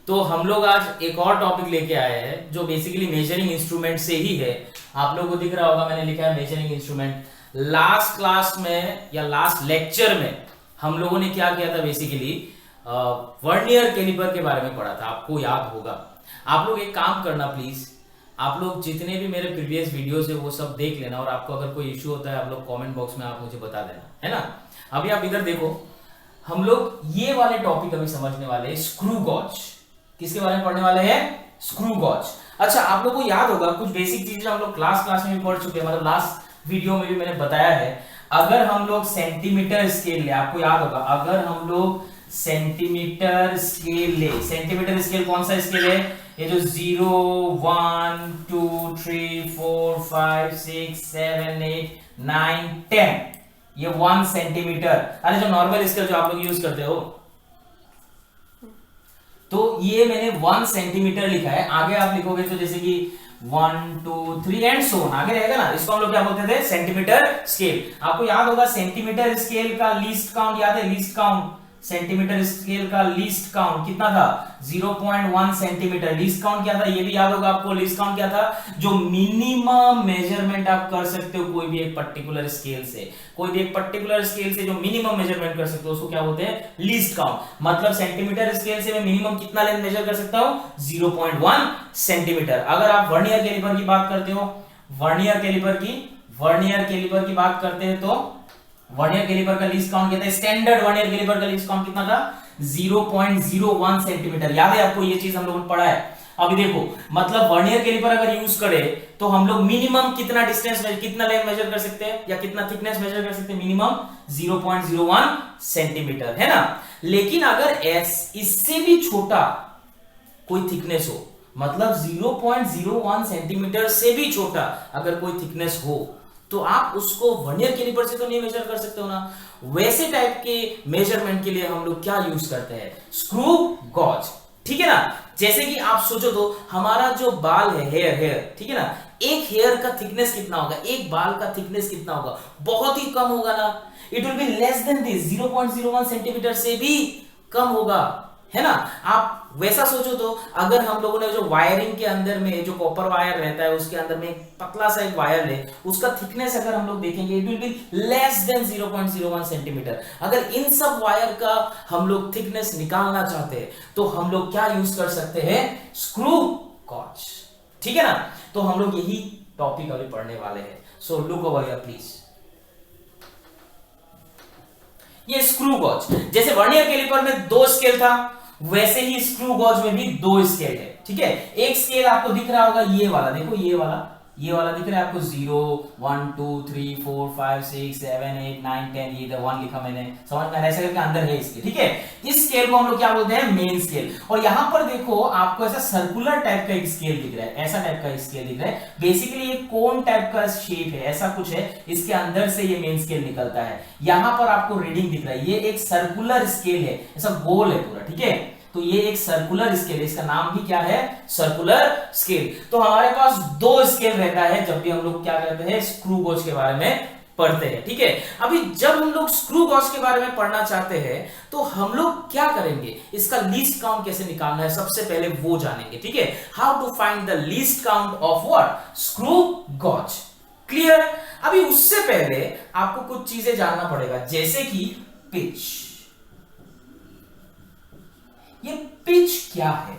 तो हम लोग आज एक और टॉपिक लेके आए हैं जो बेसिकली मेजरिंग इंस्ट्रूमेंट से ही है। आप लोगों को दिख रहा होगा मैंने लिखा है मेजरिंग इंस्ट्रूमेंट। लास्ट क्लास में या लास्ट लेक्चर में हम लोगों ने क्या किया था, बेसिकली वर्नियर कैलिपर के बारे में पढ़ा था, आपको याद होगा। आप लोग एक काम करना प्लीज, आप लोग जितने भी मेरे प्रीवियस वीडियोस है वो सब देख लेना, और आपको अगर कोई इश्यू होता है आप लोग कमेंट बॉक्स में आप मुझे बता देना, है ना। अभी आप इधर देखो, हम लोग ये वाले टॉपिक अभी समझने वाले हैं, स्क्रू गॉज। किसके बारे में पढ़ने वाले हैं? Screw gauge. अच्छा, आप लोगों को याद होगा कुछ बेसिक चीजें हम लोग क्लास में भी पढ़ चुके हैं, मतलब लास्ट वीडियो में भी मैंने बताया है। अगर हम लोग सेंटीमीटर स्केल ले, आपको याद होगा, अगर हम लोग सेंटीमीटर स्केल ले, सेंटीमीटर स्केल कौन सा स्केल है? ये जो 0 1 2 3 4 5 6 7 8 9 10, ये 1 सेंटीमीटर। अरे जो नॉर्मल स्केल जो आप लोग यूज करते हो, तो ये मैंने 1 सेंटीमीटर लिखा है। आगे आप लिखोगे तो जैसे कि 1 2 3 एंड सो ऑन आगे रहेगा ना, इसको हम लोग क्या बोलते थे? Centimetre scale. आपको याद होगा सेंटीमीटर स्केल का लीस्ट काउंट याद है? लीस्ट काउंट, सेंटीमीटर स्केल का लीस्ट काउंट कितना था? 0.1 सेंटीमीटर। लीस्ट काउंट क्या था ये भी याद होगा आपको? लीस्ट काउंट क्या था? जो मिनिमम मेजरमेंट आप कर सकते हो कोई भी एक पर्टिकुलर स्केल से, कोई भी एक पर्टिकुलर स्केल से जो मिनिमम मेजरमेंट कर सकते हो उसको क्या बोलते हैं? Least count. मतलब सेंटीमीटर स्केल से मैं मिनिमम कितना लेंथ मेजर कर सकता हूं? 0.1 सेंटीमीटर। अगर आप वर्नियर कैलिपर की बात करते हो, वर्नियर कैलिपर की बात करते हैं, तो वर्नियर कैलिपर का लीस्ट काउंट कितना है? स्टैंडर्ड वर्नियर कैलिपर का लीस्ट काउंट कितना था? 0.01 सेंटीमीटर। याद है आपको? ये चीज हम लोगों ने पढ़ा है। अभी देखो, मतलब वर्नियर कैलिपर अगर यूज करें तो हम लोग मिनिमम कितना डिस्टेंस कितना लेंथ मेजर कर सकते हैं या कितना थिकनेस मेजर कर सकते हैं? मिनिमम 0.01 सेंटीमीटर, है ना। लेकिन अगर इससे भी छोटा कोई थिकनेस हो, मतलब 0.01 सेंटीमीटर से भी छोटा अगर कोई थिकनेस हो, तो आप उसको वर्नियर कैलिपर से तो नहीं मेजर कर सकते हो ना। वैसे टाइप के मेजरमेंट के लिए हम लोग क्या यूज करते हैं? स्क्रू गॉज, ठीक है ना। जैसे कि आप सोचो तो हमारा जो बाल है, हेयर, ठीक है ना, एक हेयर का थिकनेस कितना होगा? एक बाल का थिकनेस कितना होगा? बहुत ही कम होगा ना। It will be less than this, 0.01 centimetre से भी कम होगा, है ना। आप वैसा सोचो तो अगर हम लोगों ने जो वायरिंग के अंदर में जो कॉपर वायर रहता है उसके अंदर में पतला सा एक वायर ले, उसका थिकनेस अगर हम लोग देखेंगे it will be less than 0.01 centimetre. अगर इन सब वायर का हम लोग थिकनेस निकालना चाहते हैं तो हम लोग क्या यूज कर सकते हैं? स्क्रू गॉज, ठीक है ना। तो हम लोग यही टॉपिक अभी पढ़ने वाले हैं। So look over here please. ये स्क्रू गॉज, जैसे वर्नियर कैलिपर में 2 स्केल था, वैसे ही स्क्रू गॉज में भी 2 स्केल है, ठीक है। एक स्केल आपको दिख रहा होगा, ये वाला देखो, ये वाला दिख रहा है आपको? 0 1 2 3 4 5 6 7 8 9 10, ये 1 लिखा मैंने, समझ में ऐसे करके अंदर है इसके, ठीक है। इस स्केल को हम लोग क्या बोलते हैं? Main scale. और यहां पर देखो आपको ऐसा सर्कुलर टाइप का एक स्केल दिख रहा है, ऐसा टाइप का एक स्केल दिख रहा है। बेसिकली ये कोन टाइप का शेप है, ऐसा कुछ है, इसके अंदर से ये मेन स्केल निकलता है। यहां पर आपको रीडिंग दिख रहा है, ये एक सर्कुलर स्केल है, ऐसा गोल है पूरा, ठीक है। तो ये एक सर्कुलर स्केल है, इसका नाम भी क्या है? Circular scale. तो हमारे पास 2 स्केल रहता है जब भी हम लोग क्या करते हैं? स्क्रू गॉज के बारे में पढ़ते हैं, ठीक है। अभी जब हम लोग स्क्रू गॉज के बारे में पढ़ना चाहते हैं तो हम लोग क्या करेंगे? इसका लीस्ट काउंट कैसे निकालना है सबसे पहले वो जानेंगे, ठीक है। How to find the least count of what? Screw gauge. Clear? अभी उससे पहले आपको कुछ चीजें जानना पड़ेगा, जैसे कि पिच। ये पिच क्या है?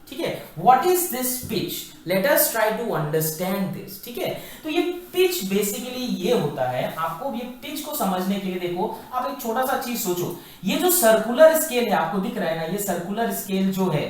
ठीक है, what is this pitch? Let us try to understand this, ठीक है। तो ये पिच बेसिकली ये होता है, आपको ये पिच को समझने के लिए देखो आप एक छोटा सा चीज सोचो। ये जो सर्कुलर स्केल है आपको दिख रहा है ना, ये सर्कुलर स्केल जो है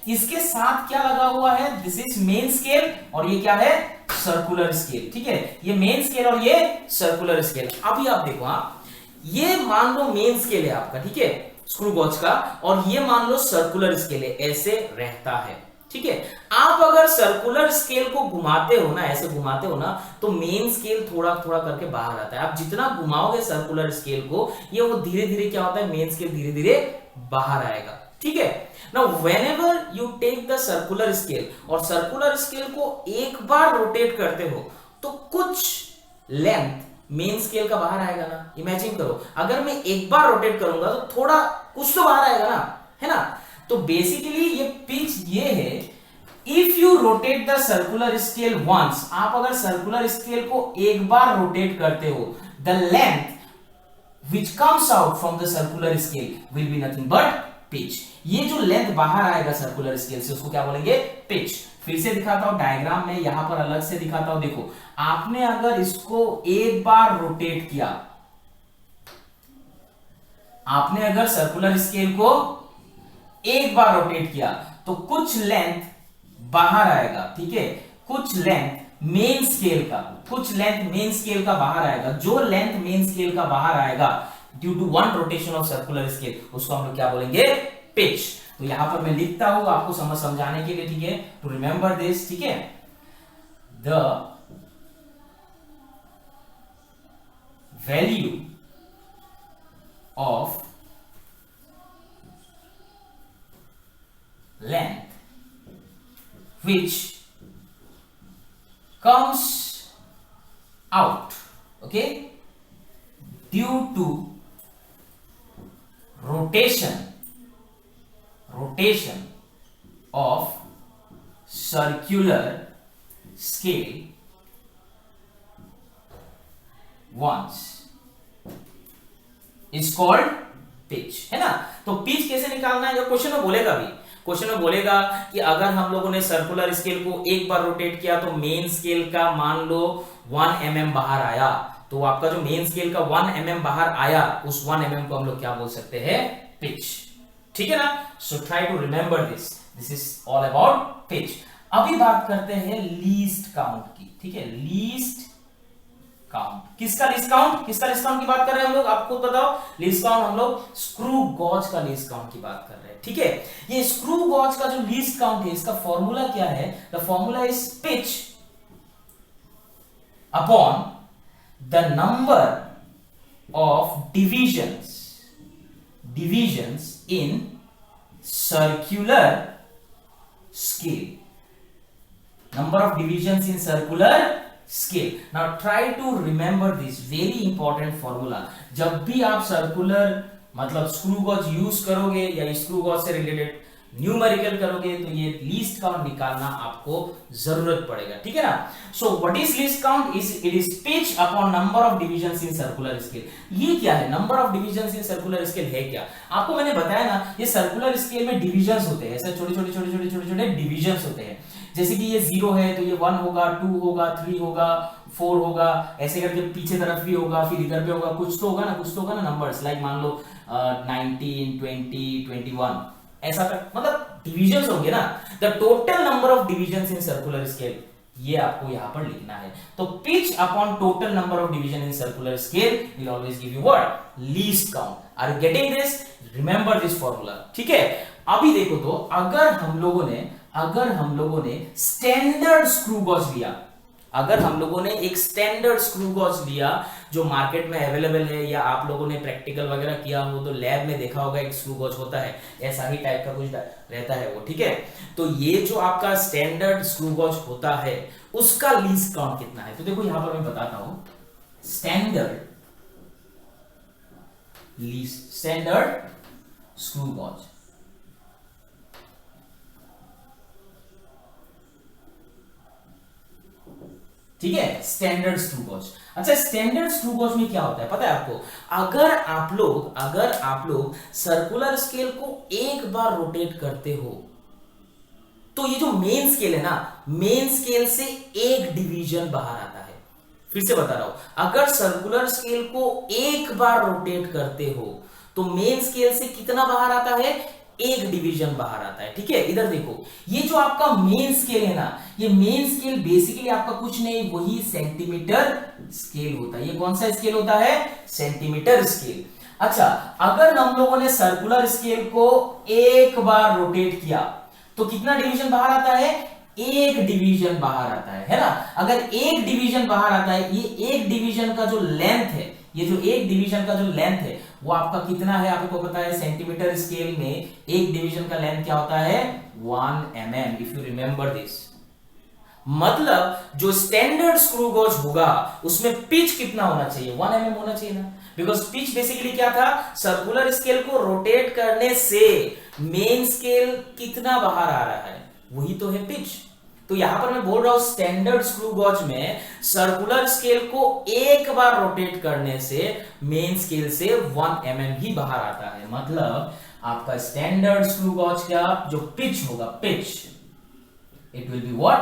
इसके साथ क्या लगा हुआ है? दिस इज मेन स्केल और ये क्या है? सर्कुलर स्केल, ठीक है। ये मेन स्केल और ये सर्कुलर स्केल। अभी आप देखो, आप ये मान लो मेन स्केल है आपका, ठीक है, स्क्रू गॉज का, और ये मान लो सर्कुलर स्केल है, ऐसे रहता है, ठीक है। आप अगर सर्कुलर स्केल को घुमाते हो ना, ऐसे घुमाते हो ना, तो मेन स्केल थोड़ा थोड़ा करके बाहर आता है। आप जितना घुमाओगे सर्कुलर स्केल को, ये वो धीरे धीरे क्या होता है? मेन स्केल धीरे धीरे बाहर आएगा, ठीक है। Now whenever you take the circular scale और सर्कुलर स्केल को एक बार रोटेट करते हो तो कुछ लेंथ मेन स्केल का बाहर आएगा ना। इमेजिन करो, अगर मैं एक बार रोटेट करूंगा तो थोड़ा कुछ तो बाहर आएगा ना, है ना। तो बेसिकली ये पिच ये है, if you rotate the circular scale once, आप अगर सर्कुलर स्केल को एक बार रोटेट करते हो, the length which comes out from the circular scale will be nothing but pitch. ये जो लेंथ बाहर आएगा सर्कुलर स्केल से उसको क्या बोलेंगे? पिच। फिर से दिखाता हूं डायग्राम में, यहां पर अलग से दिखाता हूं। देखो, आपने अगर इसको एक बार रोटेट किया, आपने अगर सर्कुलर स्केल को एक बार रोटेट किया तो कुछ लेंथ बाहर आएगा, ठीक है, कुछ लेंथ मेन स्केल का, कुछ लेंथ मेन स्केल का बाहर आएगा। जो लेंथ मेन स्केल का बाहर आएगा due to one rotation of circular scale, उसको हम लोग क्या बोलेंगे? पिच। तो यहां पर मैं लिखता हूं आपको समझाने के लिए, ठीक है, टू रिमेंबर दिस, ठीक है। The value of length which comes out, okay, due to rotation of circular scale once is called pitch, है ना। तो पिच कैसे निकालना है? क्वेश्चन में बोलेगा भी, क्वेश्चन में बोलेगा कि अगर हम लोगों ने सर्कुलर स्केल को एक बार रोटेट किया तो मेन स्केल का मान लो 1 mm बाहर आया, तो आपका जो मेन स्केल का 1 mm बाहर आया, उस 1 mm को हम लोग क्या बोल सकते हैं? पिच, ठीक है ना। So try to remember this is all about pitch. अभी बात करते हैं लीस्ट काउंट की, ठीक है, लीस्ट काउंट। किसका लीस्ट काउंट? किसका लीस्ट काउंट की बात कर रहे हैं हम लोग? आपको बताओ, लीस्ट काउंट हम लोग स्क्रू गॉज का लीस्ट काउंट की बात कर रहे हैं, ठीक है। ये स्क्रू गॉज का जो लीस्ट काउंट है, इसका फॉर्मूला क्या है? The formula is pitch upon the number of divisions in circular scale, number of divisions in circular scale. Now try to remember this very important formula. जब भी आप circular मतलब स्क्रू गॉज यूज करोगे या screw gauge से related numerical करोगे तो ये लीस्ट काउंट निकालना आपको जरूरत पड़ेगा, ठीक है ना। So what is least count? It is pitch upon number of divisions in circular scale. ये क्या है? Number of divisions in circular scale है क्या? आपको मैंने बताया ना, ये सर्कुलर स्केल में डिविजन्स होते हैं, ऐसे छोटे छोटे डिविजन्स होते हैं। जैसे कि ये 0 है तो ये 1 होगा, 2 होगा, 3 होगा, 4 होगा, ऐसे करके पीछे तरफ भी होगा, फिर इधर पे होगा, कुछ तो होगा ना नंबर्स, लाइक मान लो 19, 20, 21, ऐसा कर, मतलब डिविजन्स होंगे ना। The total number of divisions in circular scale, ये आपको यहां पर लिखना है। तो pitch upon total number of division in circular scale will always give you what? Least count. Are you getting this? Remember this formula, ठीक है। अभी देखो तो अगर हम लोगों ने स्टैंडर्ड स्क्रू गॉज लिया, अगर हम लोगों ने एक स्टैंडर्ड स्क्रू गॉज लिया जो मार्केट में अवेलेबल है, या आप लोगों ने प्रैक्टिकल वगैरह किया हो तो लैब में देखा होगा एक स्क्रू गॉज होता है, ऐसा ही टाइप का कुछ रहता है वो, ठीक है। तो ये जो आपका स्टैंडर्ड स्क्रू गॉज होता है उसका लीस्ट काउंट कितना है? तो देखो यहां पर मैं बताता हूं, स्टैंडर्ड स्क्रू गॉज, ठीक है, स्टैंडर्ड स्क्रू गॉज। अच्छा, स्टैंडर्ड स्क्रू गॉज में क्या होता है पता है आपको? अगर आप लोग सर्कुलर स्केल को एक बार रोटेट करते हो तो ये जो मेन स्केल है ना, मेन स्केल से एक डिवीजन बाहर आता है। फिर से बता रहा हूं, अगर सर्कुलर स्केल को एक बार रोटेट करते हो तो मेन स्केल से कितना बाहर आता है? एक डिवीजन बाहर आता है, ठीक है। इधर देखो, ये जो आपका मेन स्केल है ना, ये मेन स्केल बेसिकली आपका कुछ नहीं, वही सेंटीमीटर स्केल होता है। ये कौन सा स्केल होता है? Centimetre scale. अच्छा, अगर हम लोगों ने सर्कुलर स्केल को एक बार रोटेट किया तो कितना डिवीजन बाहर आता है? एक डिवीजन बाहर आता है ना। अगर एक डिवीजन बाहर आता है, ये एक डिवीजन का जो लेंथ है, ये जो एक डिवीजन का जो लेंथ है वो आपका कितना है? आपको पता है सेंटीमीटर स्केल में एक डिवीजन का लेंथ क्या होता है? 1 mm, if you remember this. मतलब जो स्टैंडर्ड स्क्रू गॉज होगा उसमें पिच कितना होना चाहिए? 1 mm होना चाहिए ना। बिकॉज पिच बेसिकली क्या था, सर्कुलर स्केल को रोटेट करने से मेन स्केल कितना बाहर आ रहा है, वही तो है पिच। तो यहां पर मैं बोल रहा हूं स्टैंडर्ड स्क्रू गॉज में सर्कुलर स्केल को एक बार रोटेट करने से मेन स्केल से 1 mm ही बाहर आता है। मतलब आपका स्टैंडर्ड स्क्रू गॉज का जो पिच होगा, pitch it will be what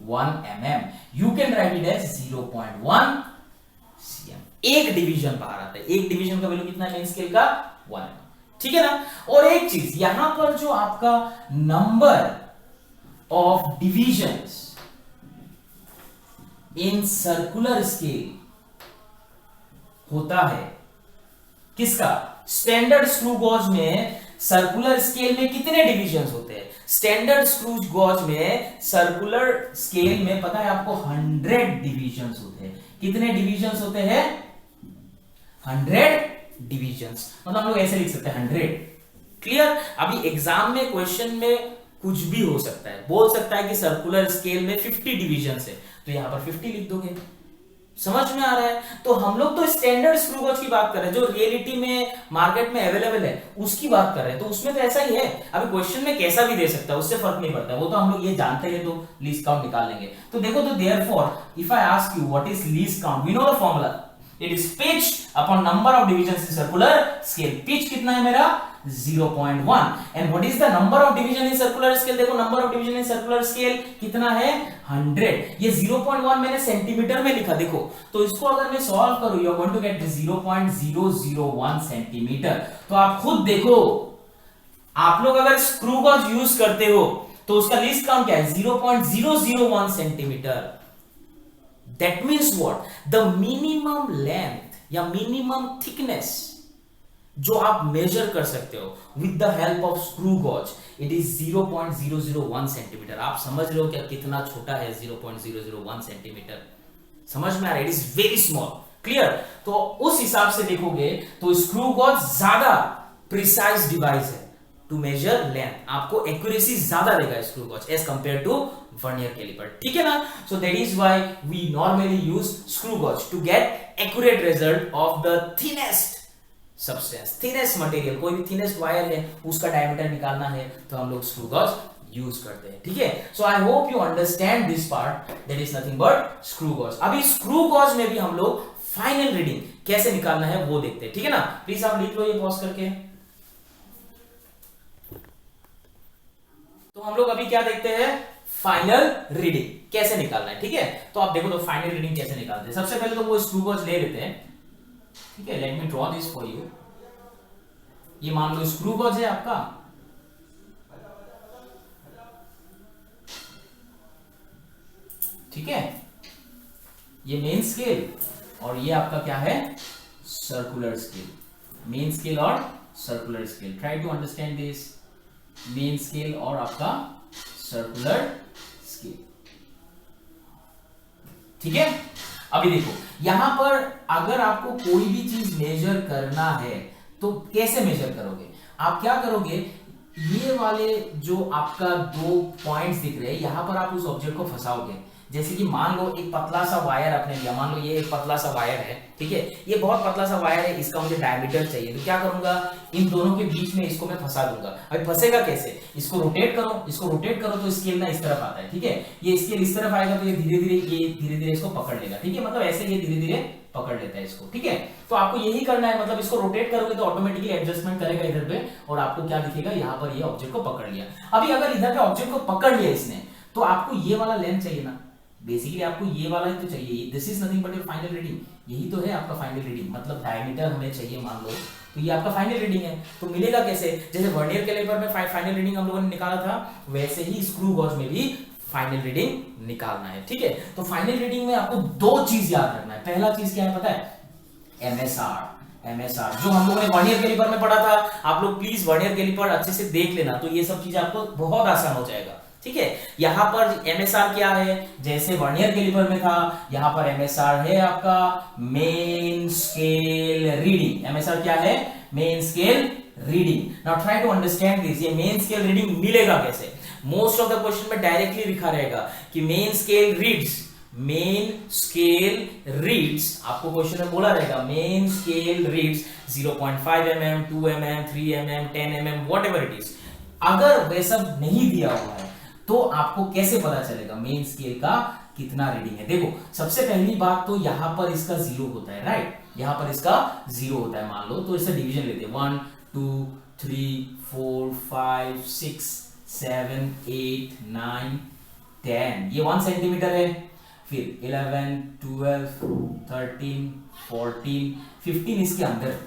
1 mm। You can write it as 0.1 cm। एक डिवीजन बाहर आता है, एक डिवीजन का वैल्यू कितना है मेन स्केल का 1 mm, ठीक है ना। और एक चीज यहां पर जो आपका number of divisions in circular scale होता है किसका, स्टैंडर्ड स्क्रू गॉज में सर्कुलर स्केल में कितने डिविजन्स होते हैं, स्टैंडर्ड स्क्रू गॉज में सर्कुलर स्केल में पता है आपको 100 डिविजन्स होते हैं। कितने डिविजन्स होते हैं, 100 डिविजन्स। मतलब हम लोग ऐसे लिख सकते हैं 100। क्लियर। अभी एग्जाम में क्वेश्चन में कुछ भी हो सकता है, बोल सकता है कि सर्कुलर स्केल में 50 डिविजन्स है, तो यहां पर 50 लिख दोगे। समझ में आ रहा है। तो हम लोग तो स्टैंडर्ड स्क्रू गॉज की बात कर रहे हैं, जो रियलिटी में मार्केट में अवेलेबल है उसकी बात कर रहे हैं, तो उसमें तो ऐसा ही है। अभी क्वेश्चन में कैसा भी दे सकता है, उससे फर्क नहीं पड़ता, वो तो हम लोग ये जानते हैं, तो लीस्ट काउंट निकाल लेंगे। तो देखो, तो therefore if I ask you what is least count, we know the formula, it is pitch upon number of divisions in circular scale. Pitch कितना है मेरा 0.1 and what is the number of division in circular scale, देखो number of division in circular scale कितना है 100। ये 0.1 मैंने centimetre में लिखा, देखो तो इसको अगर मैं सॉल्व करूं, you are going to get 0.001 centimetre. तो आप खुद देखो, आप लोग अगर स्क्रू गॉज यूज करते हो तो उसका लीस्ट काउंट क्या है 0.001 centimetre. That means what, the minimum length या मिनिमम थिकनेस जो आप मेजर कर सकते हो with the help of screw gauge, it is 0.001 centimetre. आप समझ रहे हो क्या कितना छोटा है 0.001 सेंटीमीटर, समझ में आ रहा है, it is very small. Clear. तो उस हिसाब से देखोगे तो स्क्रू गॉज ज्यादा प्रिसाइज डिवाइस है टू मेजर लेंथ, आपको एक्यूरेसी ज्यादा देगा screw gauge as compare to vernier caliper, ठीक है ना। So that is why we normally use screw gauge to get accurate result of the thinnest substance, thinnest material. कोई भी thinnest wire है उसका डायमीटर निकालना है तो हम लोग स्क्रू गॉज यूज करते हैं, ठीक है। So I hope you understand this part, that is nothing but screw gauge. अभी स्क्रू गॉज में भी हम लोग फाइनल रीडिंग कैसे निकालना है वो देखते हैं, ठीक है ना। प्लीज आप लिख लो ये पॉज करके। तो हम लोग अभी क्या देखते हैं, फाइनल रीडिंग कैसे निकालना है, ठीक है। तो आप देखो तो फाइनल रीडिंग कैसे निकालते हैं। सबसे पहले तो वो स्क्रू गॉज ले लेते हैं, ठीक है। Let me draw this for you. ये मान लो स्क्रू गॉज है आपका, ठीक है। ये मेन स्केल और ये आपका क्या है सर्कुलर स्केल, मेन स्केल और circular scale. Try to understand this, main scale और आपका सर्कुलर स्केल, ठीक है। अभी देखो यहां पर अगर आपको कोई भी चीज मेजर करना है तो कैसे मेजर करोगे, आप क्या करोगे, ये वाले जो आपका 2 पॉइंट्स दिख रहे हैं यहां पर आप उस ऑब्जेक्ट को फंसाओगे। जैसे कि मान लो एक पतला सा वायर आपने लिया, मान लो ये एक पतला सा वायर है, ठीक है। ये बहुत पतला सा वायर है, इसका मुझे डायमीटर चाहिए, तो क्या करूंगा, इन दोनों के बीच में इसको मैं फंसा दूंगा। अभी फंसेगा कैसे, इसको रोटेट करो, इसको रोटेट करो तो स्केल ना इस तरफ आता है, ठीक है। ये स्केल इस तरफ आएगा तो ये धीरे धीरे इसको पकड़ लेगा, ठीक है। मतलब ऐसे ये धीरे धीरे पकड़ लेता है इसको, ठीक है। तो आपको यही करना है, मतलब इसको रोटेट करोगे तो ऑटोमेटिकली एडजस्टमेंट करेगा इधर पे और आपको क्या दिखेगा, यहाँ पर ये ऑब्जेक्ट को पकड़ लिया। अभी अगर इधर पे ऑब्जेक्ट को पकड़ लिया इसने, तो आपको ये वाला लेंथ चाहिए ना, बेसिकली आपको ये वाला ही तो चाहिए। This is nothing but your final reading, यही तो है आपका फाइनल रीडिंग। मतलब डायमीटर हमें चाहिए मान लो, तो ये आपका फाइनल रीडिंग है। तो मिलेगा कैसे, जैसे वर्नियर कैलिपर में फाइनल रीडिंग हम लोगों ने निकाला था, वैसे ही स्क्रू गॉज में भी फाइनल रीडिंग निकालना है, ठीक है। तो फाइनल रीडिंग में आपको 2 चीज याद रखना है। पहला चीज क्या है पता है, एमएसआर, जो हम लोगों ने वर्नियर कैलिपर में पढ़ा था। आप लोग प्लीज वर्नियर कैलिपर अच्छे से देख लेना, तो ये सब चीज आपको बहुत आसान हो जाएगा, ठीक है। यहां पर एमएसआर क्या है, जैसे वर्नियर कैलिपर में था, यहां पर एमएसआर है आपका मेन स्केल रीडिंग। एमएसआर क्या है, main scale reading. Now try to understand this, ये मेन स्केल रीडिंग मिलेगा कैसे। मोस्ट ऑफ द क्वेश्चन में डायरेक्टली लिखा रहेगा कि main scale reads main scale reads, आपको क्वेश्चन में बोला रहेगा main scale reads 0.5 mm, 2 mm, 3 mm, 10 mm, whatever it is. अगर वे सब नहीं दिया हुआ है तो आपको कैसे पता चलेगा मेन स्केल का कितना रीडिंग है? देखो सबसे पहली बात तो यहां पर इसका 0 होता है, राइट, यहां पर इसका 0 होता है मान लो, तो इससे डिवीजन लेते हैं 1 2 3 4 5 6 7 8 9 10, ये 1 सेंटीमीटर है। फिर 11 12 13 14 15 इसके अंदर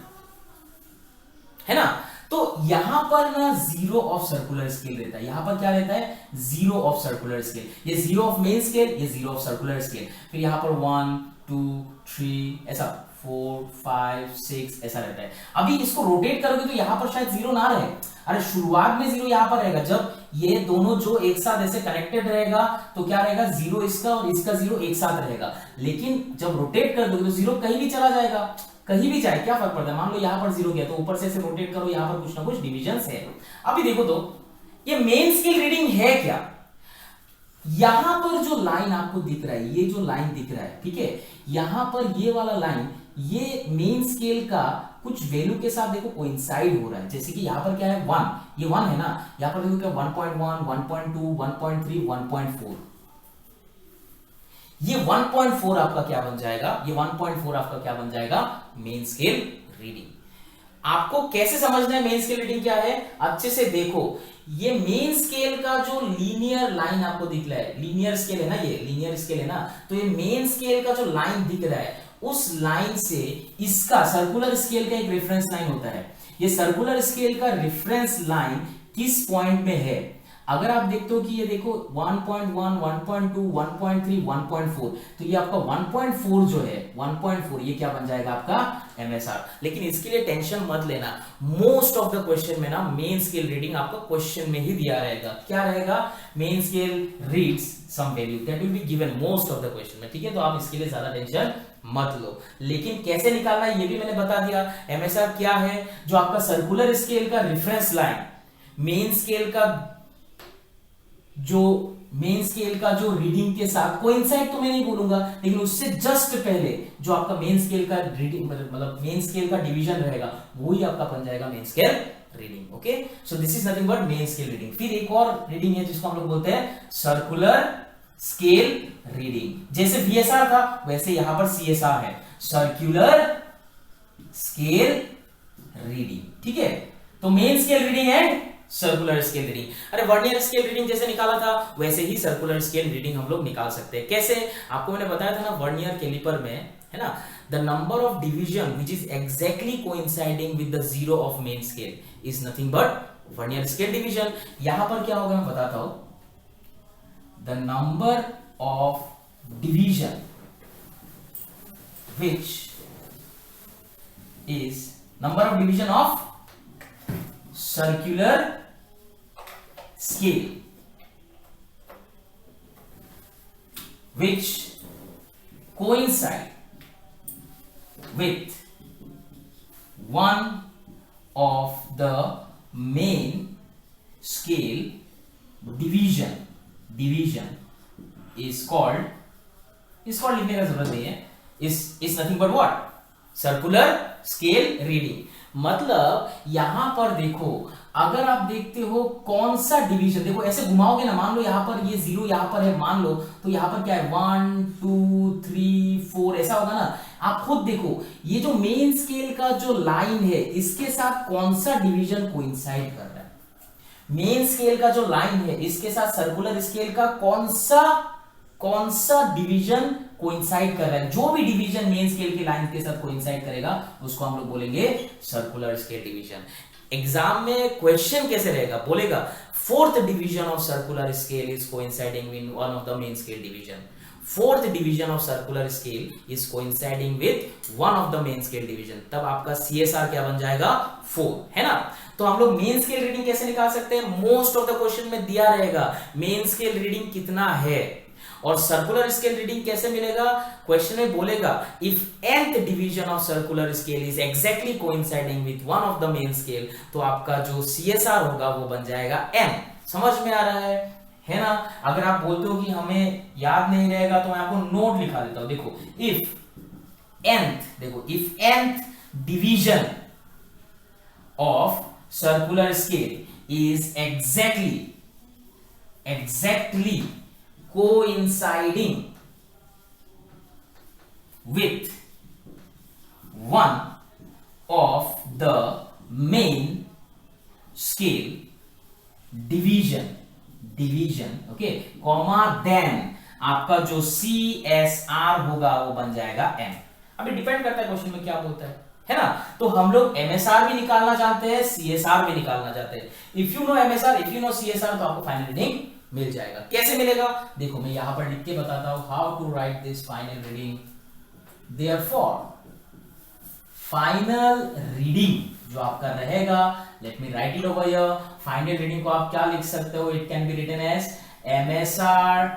है ना। तो यहां पर ना 0 ऑफ सर्कुलर स्केल रहता है, यहां पर क्या रहता है 0 ऑफ सर्कुलर स्केल, ये 0 ऑफ मेन स्केल, ये 0 ऑफ सर्कुलर स्केल। फिर यहां पर 1 2 3 ऐसा 4 5 6 ऐसा रहता है। अभी इसको रोटेट करोगे तो यहां पर शायद 0 ना रहे, अरे शुरुआत में 0 यहां पर रहेगा, जब ये दोनों जो एक साथ ऐसे कनेक्टेड रहेगा तो क्या रहेगा 0 इसका और इसका 0 एक साथ रहेगा, लेकिन जब रोटेट कर दोगे तो 0 कहीं भी चला जाएगा, कहीं भी जाए क्या फर्क पड़ता है। मान लो यहां पर 0 गया तो ऊपर से ऐसे रोटेट करो, यहां पर कुछ ना कुछ डिविजन्स है। अभी देखो तो ये मेन स्केल रीडिंग है क्या, यहां पर जो लाइन आपको दिख रहा है, ये जो लाइन दिख रहा है, ठीक है, यहां पर ये वाला लाइन ये मेन स्केल का कुछ वैल्यू के साथ देखो कोइंसाइड हो रहा है। जैसे कि यहां पर क्या है 1, ये 1 है ना, यहां पर देखो क्या 1.1 1.2 1.3 1.4, ये 1.4 आपका क्या बन जाएगा, ये 1.4 आपका क्या बन जाएगा मेन स्केल रीडिंग। आपको कैसे समझना है मेन स्केल रीडिंग क्या है, अच्छे से देखो, ये मेन स्केल का जो लीनियर लाइन आपको दिख रहा है, लीनियर स्केल है ना, ये लीनियर स्केल है ना, तो ये मेन स्केल का जो लाइन दिख रहा है उस लाइन से इसका सर्कुलर स्केल का एक रेफरेंस लाइन होता है। ये सर्कुलर स्केल का रेफरेंस लाइन किस पॉइंट में है, अगर आप देखते हो कि ये देखो 1.1 1.2 1.3 1.4, तो ये आपका 1.4 जो है 1.4 ये क्या बन जाएगा आपका एमएसआर। लेकिन इसके लिए टेंशन मत लेना, मोस्ट ऑफ द क्वेश्चन में ना मेन स्केल रीडिंग आपको क्वेश्चन में ही दिया रहेगा, क्या रहेगा main scale reads some value that will be given most of the question में, ठीक है। तो आप इसके लिए ज्यादा टेंशन मत लो, लेकिन कैसे निकालना है ये भी मैंने बता दिया। एमएसआर क्या है, जो आपका सर्कुलर स्केल का रेफरेंस लाइन मेन स्केल का जो मेन स्केल का जो रीडिंग के साथ कोइंसाइड तो मैं नहीं बोलूंगा, लेकिन उससे जस्ट पहले जो आपका मेन स्केल का रीडिंग मतलब मेन स्केल का डिवीजन रहेगा वही आपका बन जाएगा main scale reading. Okay, so this is nothing but main scale reading. फिर एक और रीडिंग है जिसको हम लोग बोलते हैं सर्कुलर स्केल रीडिंग। जैसे वीएसआर था वैसे यहां पर सीएसआर है, सर्कुलर स्केल रीडिंग, ठीक है। तो main scale reading and circular scale reading. अरे वर्नियर स्केल रीडिंग जैसे निकाला था वैसे ही सर्कुलर स्केल रीडिंग हम लोग निकाल सकते हैं। कैसे, आपको मैंने बताया था ना वर्नियर कैलिपर में है ना, the number of division which is exactly coinciding with the 0 of main scale is nothing but vernier scale division. यहां पर क्या होगा मैं बताता हूं, the number of division which is number of division of circular scale which coincide with one of the main scale division is called लिखने का जरूरत नहीं है, is nothing but what circular scale reading. मतलब यहां पर देखो, अगर आप देखते हो कौन सा डिवीजन, देखो ऐसे घुमाओगे ना, मान लो यहां पर ये 0 यहां पर है मान लो, तो यहां पर क्या है 1 2 3 4 ऐसा होगा ना। आप खुद देखो ये जो मेन स्केल का जो लाइन है इसके साथ कौन सा डिवीजन कोइंसाइड कर रहा है, मेन स्केल का जो लाइन है इसके साथ सर्कुलर स्केल का कौन सा डिवीजन कोइंसाइड कर रहा है। जो भी डिवीजन मेन स्केल के लाइन के साथ कोइंसाइड करेगा उसको हम लोग बोलेंगे सर्कुलर स्केल डिवीजन। एग्जाम में क्वेश्चन कैसे रहेगा, बोलेगा fourth division of circular scale is coinciding with one of the main scale division, fourth division of circular scale is coinciding with one of the main scale division, तब आपका CSR क्या बन जाएगा 4, है ना। तो हम लोग मेन स्केल रीडिंग कैसे निकाल सकते हैं, मोस्ट ऑफ द क्वेश्चन में दिया रहेगा मेन स्केल रीडिंग कितना है, और सर्कुलर स्केल रीडिंग कैसे मिलेगा, क्वेश्चन में बोलेगा if nth division of circular scale is exactly coinciding with one of the main scale, तो आपका जो सीएसआर होगा वो बन जाएगा m। समझ में आ रहा है, है ना। अगर आप बोलते हो कि हमें याद नहीं रहेगा तो मैं आपको नोट लिखा देता हूं। देखो if nth division of circular scale is exactly coinciding with one of the main scale division okay comma then आपका जो CSR होगा वो बन जाएगा m। अभी डिपेंड करता है क्वेश्चन में क्या बोलता है ना। तो हम लोग MSR भी निकालना चाहते हैं, CSR भी निकालना चाहते हैं। If you know MSR, if you know CSR, तो आपको फाइनल रीडिंग मिल जाएगा। कैसे मिलेगा देखो मैं यहां पर लिख के बताता हूं, how to write this final reading. Therefore final reading जो आपका रहेगा, let me write it over here. Final reading को आप क्या लिख सकते हो, it can be written as MSR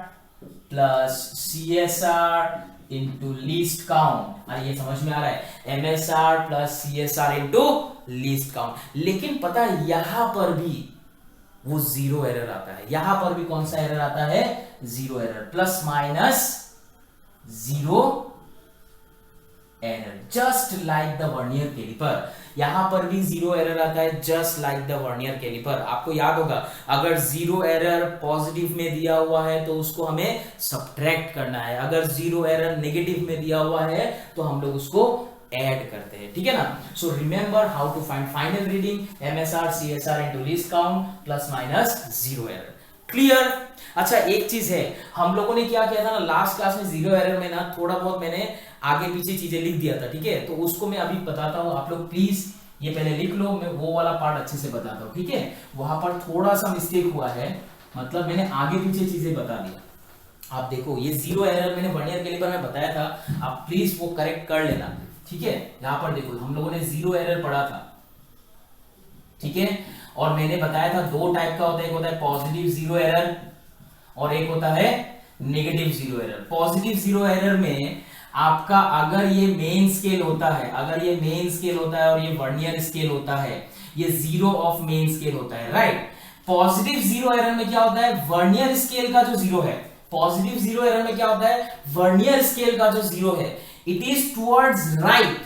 plus CSR into least count. अरे ये समझ में आ रहा है, MSR plus CSR into least count. लेकिन पता है यहां पर भी वो जीरो एरर आता है, यहां पर भी कौन सा एरर आता है, zero error, plus minus zero error, just like the vernier caliper. यहां पर भी जीरो एरर आता है just like the vernier caliper. आपको याद होगा अगर जीरो एरर पॉजिटिव में दिया हुआ है तो उसको हमें सब्ट्रैक्ट करना है, अगर जीरो एरर नेगेटिव में दिया हुआ है तो हम लोग उसको ऐड करते हैं, ठीक है ना। So remember how to find final reading, MSR CSR into least count plus minus zero error. Clear. अच्छा एक चीज है, हम लोगों ने क्या किया था ना लास्ट क्लास में, जीरो एरर में ना थोड़ा बहुत मैंने आगे पीछे चीजें लिख दिया था, ठीक है। तो उसको मैं अभी बताता हूं, आप लोग प्लीज ये पहले लिख लो, मैं वो वाला पार्ट अच्छे से बताता हूं, ठीक है। वहां पर थोड़ा सा मिस्टेक हुआ है, मतलब मैंने आगे पीछे चीजें बता दिया। आप देखो ये जीरो एरर मैंने वर्नियर कैलिपर में बताया था, आप प्लीज वो करेक्ट कर लेना, ठीक है। यहां पर देखो हम लोगों ने जीरो एरर पढ़ा था, ठीक है। और मैंने बताया था दो टाइप का होता है, एक होता है पॉजिटिव जीरो एरर और एक होता है negative zero error. Positive zero error में आपका अगर ये मेन स्केल होता है, अगर ये मेन स्केल होता है और ये वर्नियर स्केल होता है, ये जीरो ऑफ मेन स्केल होता है, राइट। पॉजिटिव जीरो एरर में क्या होता है, वर्नियर स्केल का जो जीरो है, पॉजिटिव जीरो एरर में क्या होता है, वर्नियर स्केल का जो जीरो है it is towards right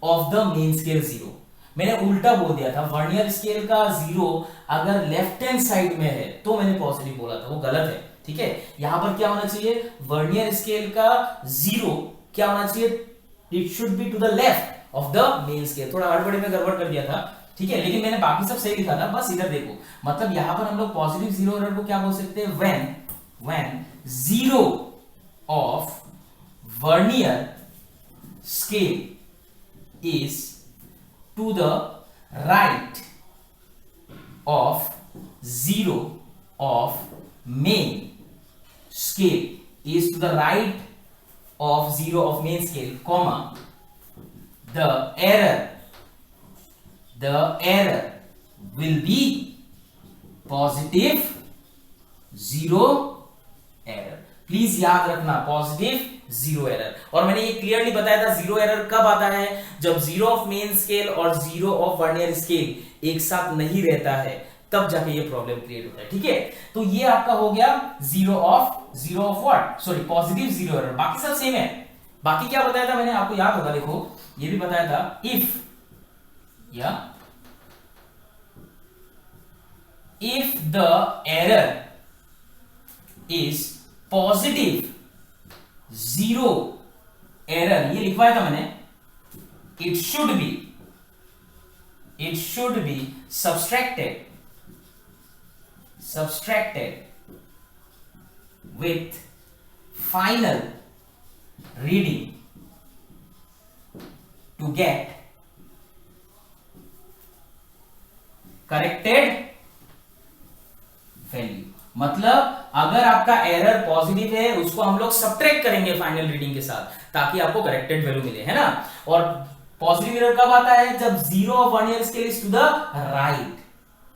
of the main scale zero. मैंने उल्टा बोल दिया था, वर्नियर स्केल का जीरो अगर लेफ्ट हैंड साइड में है तो मैंने पॉजिटिव बोला था, वो गलत है, ठीक है। यहां पर क्या होना चाहिए, वर्नियर स्केल का जीरो क्या होना चाहिए, it should be to the left of the main scale. थोड़ा हड़बड़ी में गड़बड़ कर दिया था, ठीक है, लेकिन मैंने बाकी सब सही लिखा था, बस इधर देखो। मतलब यहां पर हम लोग पॉजिटिव जीरो एरर को क्या बोल सकते हैं, when zero of vernier scale is to the right of zero of main scale, is to the right of zero of main scale, comma the error will be positive zero error। Please याद रखना positive zero error. और मैंने ये clearly बताया था zero error कब आता है, जब जीरो ऑफ मेन स्केल और जीरो ऑफ वर्नियर स्केल एक साथ नहीं रहता है, तब जाके ये प्रॉब्लम क्रिएट होता है, ठीक है। तो ये आपका हो गया zero of what, sorry positive zero error. बाकी सब सेम है। बाकी क्या बताया था मैंने, आपको याद होगा, देखो ये भी बताया था, if the error is positive zero error, ये लिखवाया था मैंने, it should B subtracted with final reading to get corrected value. मतलब अगर आपका एरर पॉजिटिव है उसको हम लोग सब्ट्रैक्ट करेंगे फाइनल रीडिंग के साथ ताकि आपको करेक्टेड वैल्यू मिले, है ना। और पॉजिटिव एरर कब आता है, जब zero of vernier scale is to the right,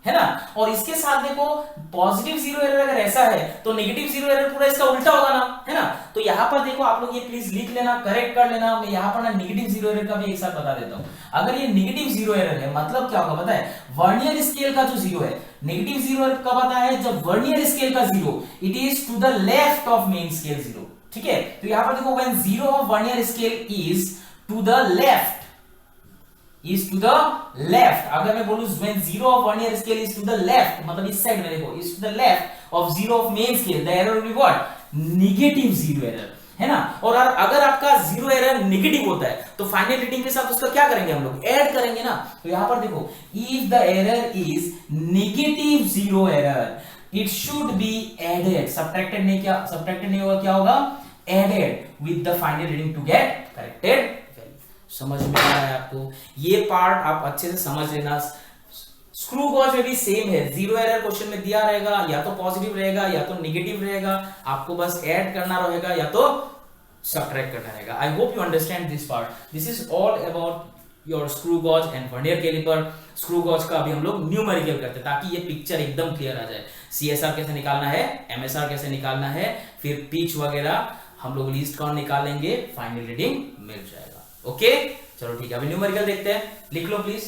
है ना। और इसके साथ देखो पॉजिटिव जीरो एरर अगर ऐसा है तो नेगेटिव जीरो एरर पूरा इसका उल्टा होगा ना, है ना। तो यहां पर देखो आप लोग ये प्लीज लिख लेना, करेक्ट कर लेना। मैं यहां पर ना नेगेटिव जीरो एरर का भी एक साथ बता देता हूं। अगर ये नेगेटिव जीरो एरर है मतलब क्या होगा पता है, वर्नियर स्केल का जो जीरो है, नेगेटिव जीरो एरर कब आता है, जब वर्नियर स्केल का zero it is to the left of main scale zero, ठीक है। तो यहां पर देखो when zero of vernier scale is to the left, is to the left, अगर मैं बोलूं when zero of vernier scale is to the left मतलब इस साइड में देखो is to the left of zero of main scale, the error will be what, negative zero error, है ना। और अगर आपका जीरो एरर नेगेटिव होता है तो फाइनल रीडिंग के साथ उसका क्या करेंगे हम लोग, ऐड करेंगे ना। तो यहां पर देखो if the error is negative zero error it should be added, subtracted नहीं, क्या subtracted नहीं होगा, क्या होगा, added with the final reading to get corrected। समझ में आ रहा है आपको, ये पार्ट आप अच्छे से समझ लेना। स्क्रू गॉज में भी सेम है, जीरो एरर क्वेश्चन में दिया रहेगा, या तो पॉजिटिव रहेगा या तो नेगेटिव रहेगा, आपको बस ऐड करना रहेगा या तो सब्ट्रैक्ट करना रहेगा। I hope you understand this part. This is all about your screw gauge and vernier caliper. Screw gauge का अभी हम लोग न्यूमेरिकल करते हैं ताकि ये पिक्चर एकदम क्लियर आ जाए। सीएसआर कैसे निकालना है, एमएसआर कैसे निकालना है, फिर पिच वगैरह हम लोग लीस्ट काउंट निकालेंगे, फाइनल रीडिंग मिल जाएगा। ओके चलो ठीक है, अभी न्यूमेरिकल देखते हैं, लिख लो प्लीज।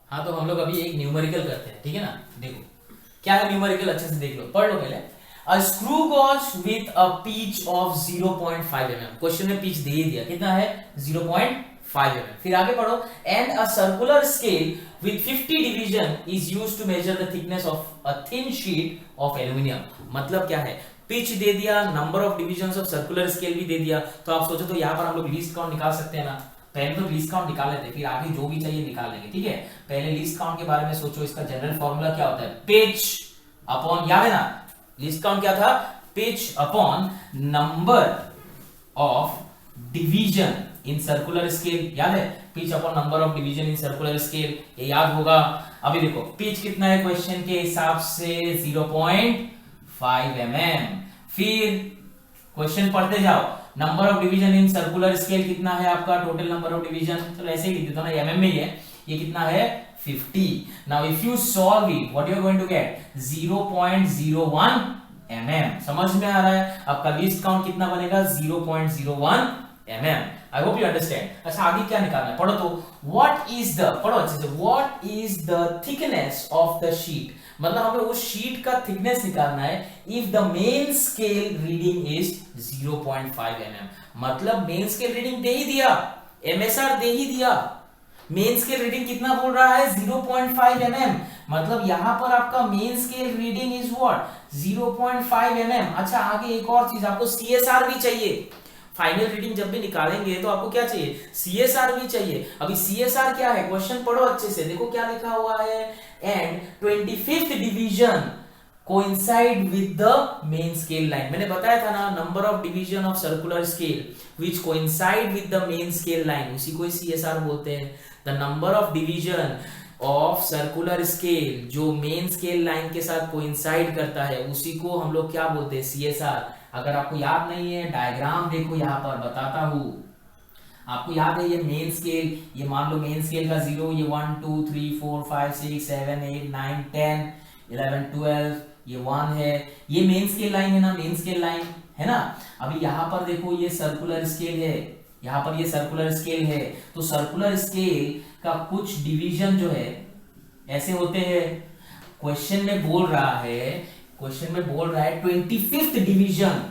हाँ तो हम लोग अभी एक न्यूमेरिकल करते हैं, ठीक है ना। देखो क्या है न्यूमेरिकल, अच्छे से देख लो, पढ़ लो पहले। A screw gauge with a pitch of 0.5 mm, question में पिच दे ही दिया, कितना है 0.5 mm। फिर आगे पढ़ो, and a circular scale with 50 division is used to measure the thickness of a thin sheet of aluminium. मतलब क्या है, पिच दे दिया, number of divisions of circular scale भी दे दिया। तो आप सोचो तो यहाँ पर हम लोग लीस्ट काउंट निकाल सकते हैं ना। पहले तो लीस्ट काउंट निकाल लेते, फिर आगे जो भी चाहिए निकाल लेंगे, ठीक है। पहले लीस्ट काउंट के बारे में सोचो, इसका जनरल फॉर्मूला क्या होता है, पिच अपॉन, याद है ना लीस्ट काउंट क्या था, pitch upon number of division in circular scale, याद है, pitch upon number of division in circular scale, ये याद होगा। अभी देखो पिच कितना है क्वेश्चन के हिसाब से 0.5 mm। फिर क्वेश्चन पढ़ते जाओ, number of division in circular scale कितना है आपका, टोटल नंबर ऑफ डिवीजन, चलो ऐसे ही लिख देता हूं ना, एमएम में ही है, ये कितना है 50। Now if you solve it what you are going to get 0.01 mm। समझ में आ रहा है, आपका लीस्ट काउंट कितना बनेगा 0.01 mm। I hope you understand. अच्छा आगे क्या निकालना है, पढ़ो तो, व्हाट इज द, पढ़ो अच्छे से, what is the thickness of the sheet, मतलब हमें उस शीट का थिकनेस निकालना है if the main scale reading is 0.5 mm। मतलब मेन स्केल रीडिंग दे ही दिया, एमएसआर दे ही दिया, मेन स्केल रीडिंग कितना बोल रहा है 0.5 mm। मतलब यहां पर आपका main scale reading is what 0.5 mm। अच्छा आगे एक और चीज, आपको सीएसआर भी चाहिए। फाइनल रीडिंग जब भी निकालेंगे तो आपको क्या चाहिए, सीएसआर भी चाहिए। अभी सीएसआर क्या है, क्वेश्चन पढ़ो अच्छे से, देखो क्या लिखा हुआ है, and 25th division coincide with the main scale line. मैंने बताया था ना, number of division of circular scale which coincide with the main scale line, उसी को सीएसआर बोलते हैं। The number of division of circular scale जो मेन स्केल लाइन के साथ कोइंसाइड करता है उसी को हम लोग क्या बोलते हैं, सीएसआर। अगर आपको याद नहीं है, डायग्राम देखो यहाँ पर बताता हूं, आपको याद है ये मेन स्केल, ये मान लो मेन स्केल का 0, ये 1 2 3 4 5 6 7 8 9 10 11 12, ये 1 है, ये मेन स्केल लाइन है ना, मेन स्केल लाइन है ना। अभी यहाँ पर देखो ये सर्कुलर स्केल है, यहाँ पर ये सर्कुलर स्केल है, तो सर्कुलर स्केल का कुछ डिवीजन जो है ऐसे होते हैं। क्वेश्चन में बोल रहा है 25th division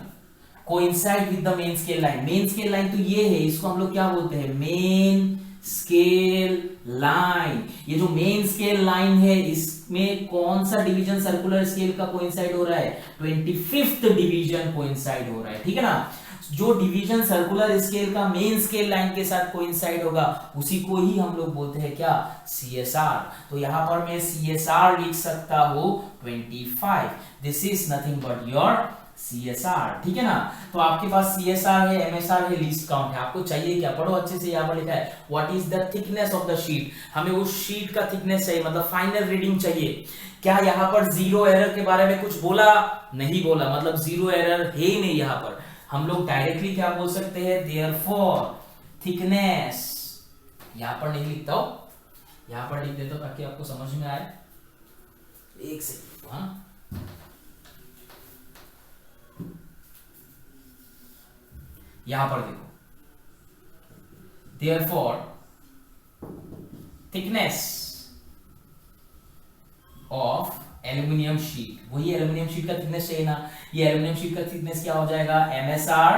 coincide with the main scale line. Main scale line तो ये है, इसको हम लोग क्या बोलते हैं, मेन स्केल लाइन। ये जो मेन स्केल लाइन है इसमें कौन सा डिवीजन सर्कुलर स्केल का कोइंसाइड हो रहा है, 25th डिवीजन कोइंसाइड हो रहा है, ठीक है ना। जो डिवीजन सर्कुलर स्केल का मेन स्केल लाइन के साथ कोइंसाइड होगा उसी को ही हम लोग बोलते हैं क्या, सीएसआर। तो यहां पर मैं सीएसआर लिख सकता हूं 25, this is nothing but your CSR, ठीक है ना। तो आपके पास सीएसआर है, एमएसआर है, लीस्ट काउंट है, आपको चाहिए क्या, पढ़ो अच्छे से। यहाँ पर लिखा है what is the thickness of the sheet, हमें उस शीट का थिकनेस चाहिए, मतलब फाइनल रीडिंग चाहिए। क्या यहाँ पर जीरो एरर के बारे में कुछ बोला, नहीं बोला, मतलब जीरो एरर है ही नहीं। यहाँ पर हम लोग डायरेक्टली क्या बोल सकते हैं, देयरफॉर थिकनेस यहां पर नहीं लिखता हूं, यहां पर लिख देता हूं ताकि आपको समझ में आए। एक सेकंड, हाँ यहां पर देखो, therefore thickness of aluminium sheet, वही एल्यूमिनियम शीट का थिकनेस चाहिए ना, ये एल्यूमिनियम शीट का थिकनेस क्या हो जाएगा, MSR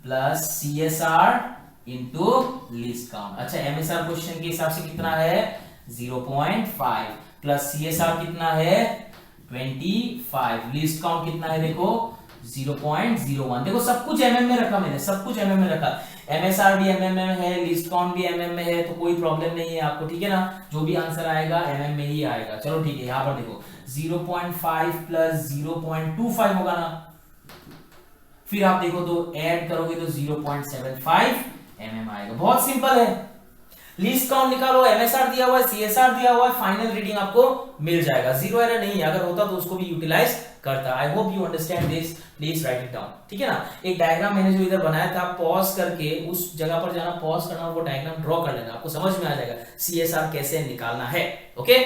plus CSR into least count. अच्छा MSR क्वेश्चन के हिसाब से कितना है 0.5 प्लस CSR कितना है 25, लीस्ट काउंट कितना है देखो 0.01। देखो सब कुछ mm में रखा मैंने, सब कुछ mm में रखा, MSR भी mm में है, लीस्ट काउंट भी mm में है, तो कोई प्रॉब्लम नहीं है आपको, ठीक है ना। जो भी आंसर आएगा mm में ही आएगा। चलो ठीक है, यहां पर देखो 0.5 प्लस 0.25 होगा ना, फिर आप देखो तो ऐड करोगे तो 0.75 mm आएगा। बहुत सिंपल है, लीस्ट काउंट निकालो, MSR दिया हुआ है, CSR दिया हुआ है, फाइनल रीडिंग आपको मिल जाएगा। जीरो एरर नहीं है, अगर होता तो उसको भी यूटिलाइज करता। आई hope you understand this, please right it down, ठीक है ना। एक डायग्राम मैंने जो इधर बनाया था, पॉज करके उस जगह पर जाना, पॉज करना और वो डायग्राम ड्रॉ कर लेना, आपको समझ में आ जाएगा CSR कैसे निकालना है। ओके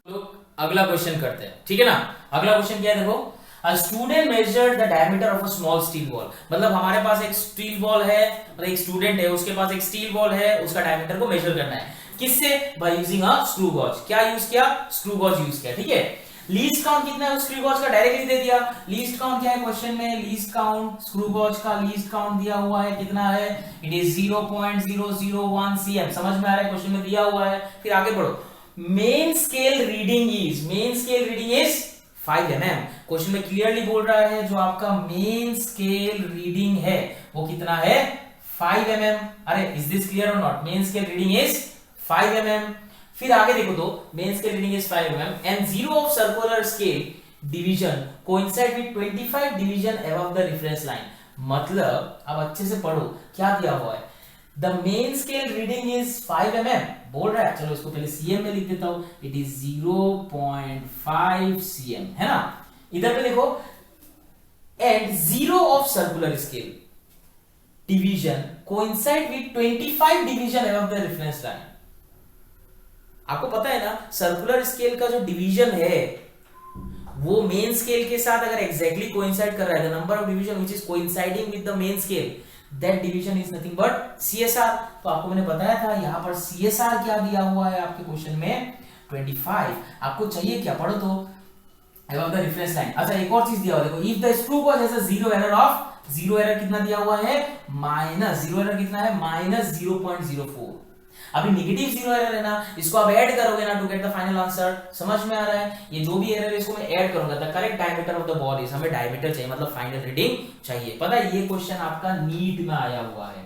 तो अगला क्वेश्चन करते हैं, ठीक है ना। अगला क्वेश्चन क्या है देखो, A student measured the diameter of a small steel ball। मतलब हमारे पास एक स्टील बॉल है, मतलब एक स्टूडेंट है, उसके पास एक स्टील बॉल है, उसका डायमीटर को मेजर करना है, किससे, by using a screw gauge. क्या यूज किया, स्क्रू गॉज यूज किया, ठीक है। लीस्ट काउंट कितना है स्क्रू गॉज का, डायरेक्टली दे दिया। लीस्ट काउंट क्या है क्वेश्चन में, लीस्ट काउंट स्क्रू गॉज का लीस्ट काउंट दिया हुआ है, कितना है, इट इज 0.001 cm। समझ में आ रहा है, क्वेश्चन में दिया हुआ है। फिर आगे बढ़ो, main scale reading is 5 mm। Question में क्लियरली बोल रहा है जो आपका मेन स्केल रीडिंग है वो कितना है 5 mm। अरे इज दिस क्लियर और not, main scale reading is 5 mm। फिर आगे देखो तो main scale reading is 5 mm and zero of circular scale division coincide with 25 division above the reference line. मतलब अब अच्छे से पढ़ो क्या दिया हुआ है, the main scale reading is 5 mm बोल रहा है। चलो इसको पहले cm में लिख देता हूं, इट इज 0.5 cm, है ना। इधर पे देखो, and zero of circular scale division coincide with 25 division above the reference line. आपको पता है ना सर्कुलर स्केल का जो डिवीजन है वो मेन स्केल के साथ अगर एग्जैक्टली कोइंसाइड कर रहा है, the number of division which is coinciding with the main scale, that division is nothing but CSR। तो आपको मैंने बताया था यहां पर CSR क्या दिया हुआ है आपके क्वेश्चन में 25। आपको चाहिए क्या, पढ़ो तो above the reference line। अच्छा एक और चीज दिया हुआ देखो, if the screw gauge has a zero error of, zero error कितना दिया हुआ है माइनस, जीरो एरर कितना है -0.04। अभी नेगेटिव जीरो एरर है ना, इसको आप ऐड करोगे ना to get the final answer. समझ में आ रहा है, ये जो भी एरर है इसको मैं ऐड करूंगा। The correct diameter of the ball is, हमें डायमीटर चाहिए मतलब फाइनल रीडिंग चाहिए। पता है ये क्वेश्चन आपका नीट में आया हुआ है,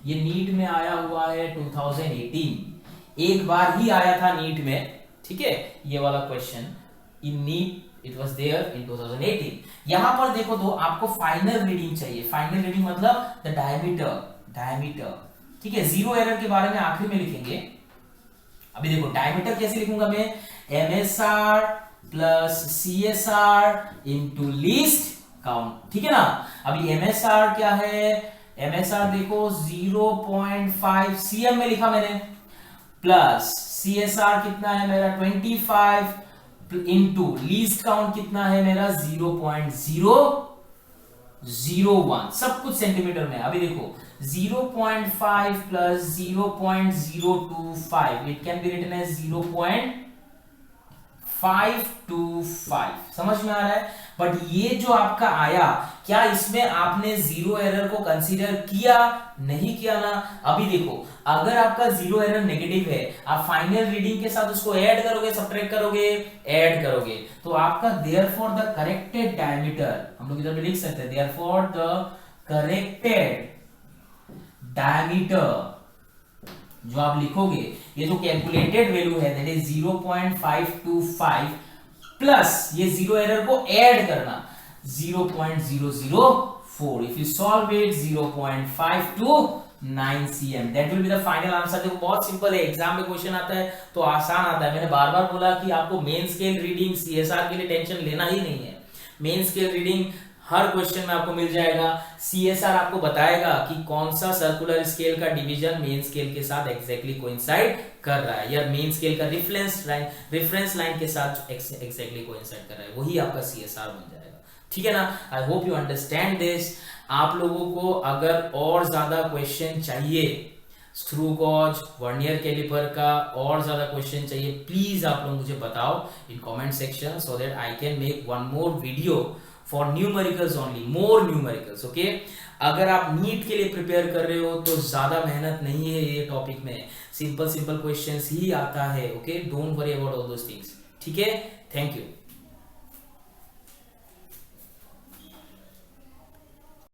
ये नीट में आया हुआ है 2018, एक बार ही आया था नीट में, ठीक है। ये वाला question in NEET it was there in 2018। यहां पर देखो तो आपको फाइनल रीडिंग चाहिए, फाइनल रीडिंग मतलब द डायमीटर, ठीक है। जीरो एरर के बारे में आखिरी में लिखेंगे। अभी देखो डायमीटर कैसे लिखूंगा मैं, MSR plus CSR into least count, ठीक है ना। अभी MSR क्या है, MSR देखो 0.5 cm में लिखा मैंने, प्लस CSR कितना है मेरा 25 इंटू लीस्ट काउंट कितना है मेरा 0.001, सब कुछ सेंटीमीटर में। अभी देखो 0.5 plus 0.025 it can be written as 0.525। समझ में आ रहा है। बट ये जो आपका आया, क्या इसमें आपने जीरो एरर को कंसीडर किया, नहीं किया ना। अभी देखो अगर आपका जीरो एरर नेगेटिव है, आप फाइनल रीडिंग के साथ उसको ऐड करोगे, सब्ट्रैक्ट करोगे, ऐड करोगे, तो आपका देयरफॉर द करेक्टेड डायमीटर, हम लोग इधर पे लिख सकते हैं देयरफॉर द करेक्टेड डायमीटर जो आप लिखोगे, ये जो कैलकुलेटेड वैल्यू है दैट इज 0.525 प्लस ये जीरो एरर को ऐड करना 0.004। If you solve it 0.529 cm that will be the final answer. देखो बहुत सिंपल है, एग्जाम में क्वेश्चन आता है तो आसान आता है। मैंने बार बार बोला कि आपको मेन स्केल रीडिंग CSR के लिए टेंशन लेना ही नहीं है। मेन स्केल रीडिंग हर क्वेश्चन में आपको मिल जाएगा। सीएसआर आपको बताएगा कि कौन सा सर्कुलर स्केल का डिवीजन मेन स्केल के साथ एग्जैक्टली कोइंसाइड कर रहा है, या मेन स्केल का रेफरेंस लाइन के साथ एग्जैक्टली कोइंसाइड कर रहा है, वही आपका सीएसआर बन जाएगा। ठीक है ना। आई होप यू अंडरस्टैंड दिस। आप लोगों को अगर और ज्यादा क्वेश्चन चाहिए स्क्रू गॉज, वर्नियर कैलिपर का और ज्यादा क्वेश्चन चाहिए, प्लीज आप लोग मुझे बताओ in comment section, so that I can make one more video for numericals only, more numericals. Okay, अगर आप नीट के लिए प्रिपेयर कर रहे हो तो ज्यादा मेहनत नहीं है ये टॉपिक में, सिंपल क्वेश्चंस ही आता है। Okay, don't worry about all those things. ठीक है, थैंक यू।